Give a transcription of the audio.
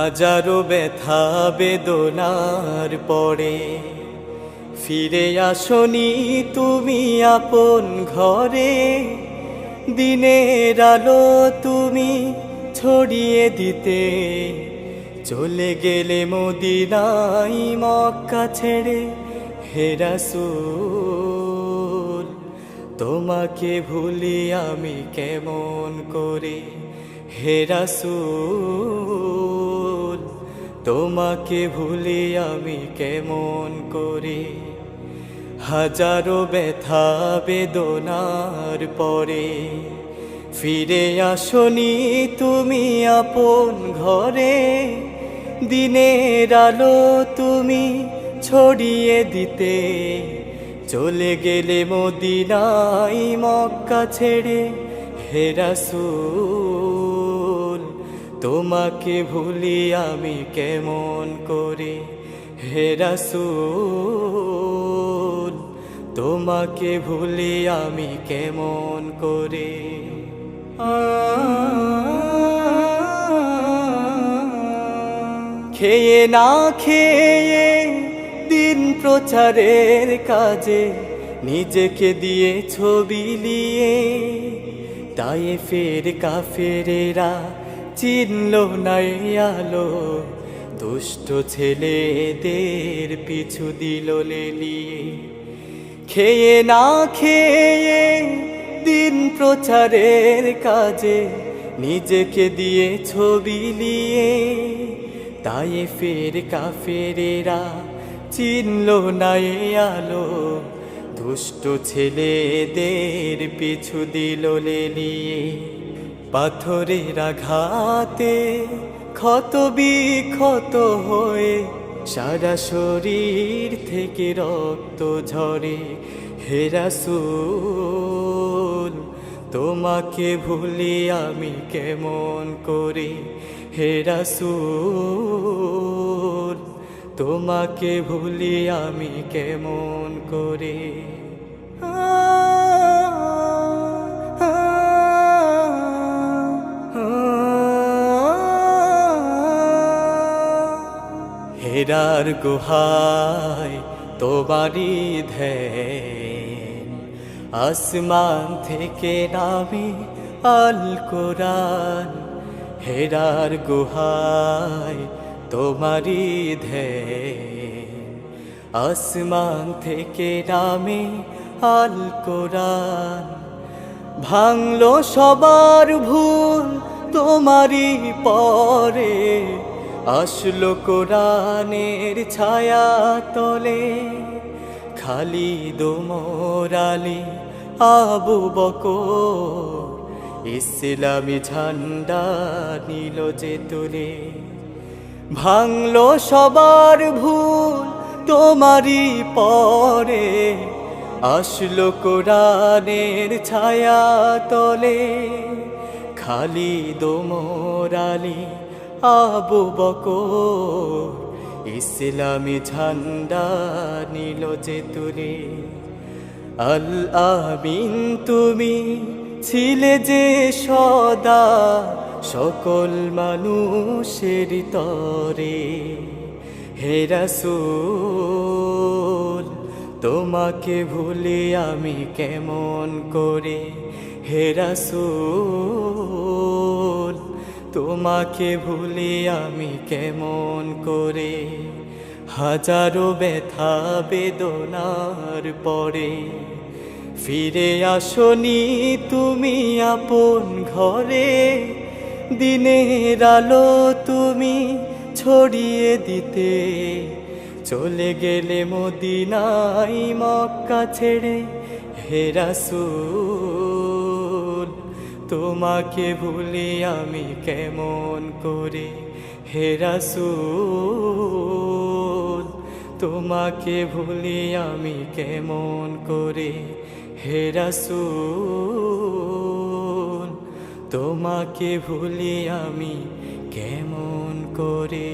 হাজারো ব্যথা বেদনার পরে ফিরে আসনি তুমি আপন ঘরে। দিনের আলো তুমি ছড়িয়ে দিতে চলে গেলে মদিনায় মক্কা ছেড়ে। হে রাসূল তোমাকে ভুলি আমি কেমন করে। হে রাসূল তোমাকে ভুলি আমি কেমন করে। হাজারো ব্যথা বেদনার পরে ফিরে আসনি তুমি আপন ঘরে। দিনের আলো তুমি ছড়িয়ে দিতে চলে গেলে মদিনায় মক্কা ছেড়ে। হে রাসূল তোমাকে ভুলি আমি কেমন করে। হে রাসূল তোমাকে ভুলি আমি কেমন করে। খেয়ে না খেয়ে দিন প্রচারের কাজে নিজেকে দিয়ে ছবি লিয়ে তায়েফের কাফেরেরা চিনল না আলো। দুষ্ট ছেলেদের পিছু দিল লেলিয়ে। খেয়ে না খেয়ে দিন প্রচারের কাজে নিজেকে দিয়ে ছবি লিয়ে তায়েফের কাফেরেরা চিনল না আলো। দুষ্ট ছেলেদের পিছু দিল লেলিয়ে। পাথরের আঘাতে ক্ষত বিক্ষত হয়ে সারা শরীর থেকে রক্ত ঝরে। হে রাসূল তোমাকে ভুলি আমি কেমন করে। হে রাসূল তোমাকে ভুলি আমি কেমন করে। হেরার গুহায় তোমারি ধ্যান, আসমান থেকে নামে আল কোরআন। হেরার গুহায় তোমারি ধ্যান, আসমান থেকে নামে আল কোরআন। ভাঙলো সবার ভুল তোমারি পরে, আসলো কোরআনের ছায়া তলে। খালিদ ওমর আলী আবু বকর ইসলামী ঝান্ডা নিল যে তুলে। ভাঙলো সবার ভুল তোমারি পরে, আসলো কোরআনের ছায়া তলে। খালিদ ওমর আলী আবু বকর ইসলামী ঝান্ডা নিল যে তুলে। আল আমিন তুমি ছিলে যে সদা সকল মানুষের তরে। হে রাসূল তোমাকে ভুলি আমি কেমন করে। হে রাসূল তোমাকে ভুলি আমি কেমন করে। হাজারো ব্যথা বেদনার পরে ফিরে আসনি তুমি আপন ঘরে। দিনের আলো তুমি ছড়িয়ে দিতে চলে গেলে মদিনায় মক্কা ছেড়ে। হে রাসূল তোমাকে ভুলি আমি কেমন করে। হে রাসূল তোমাকে ভুলি আমি কেমন করে। হে রাসূল তোমাকে ভুলি আমি কেমন করে।